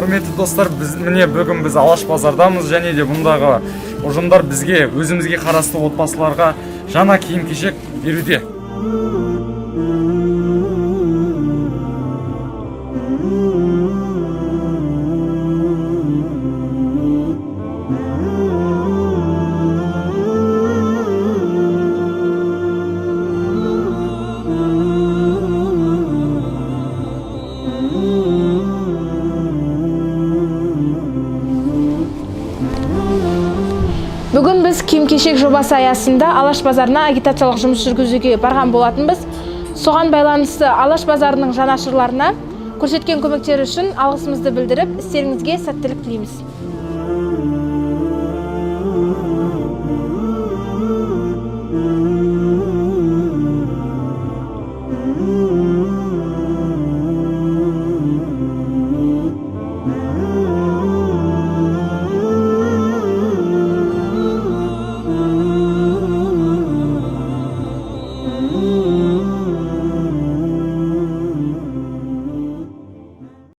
Құрметті достар, бүгін біз Алаш базардамыз, және де бұндағы ұжымдар өзімізге қарасты отбасыларға жаңа киім-кешек беруде. Бүгін біз киім-кешек жобасы аясында Алаш базарына агитациялық жұмыс жүргізуге барған болатынбыз. Соған байланысты Алаш базарының жанашырларына көрсеткен көмектері үшін алғысымызды білдіріп, істеріңізге сәттілік тілейміз.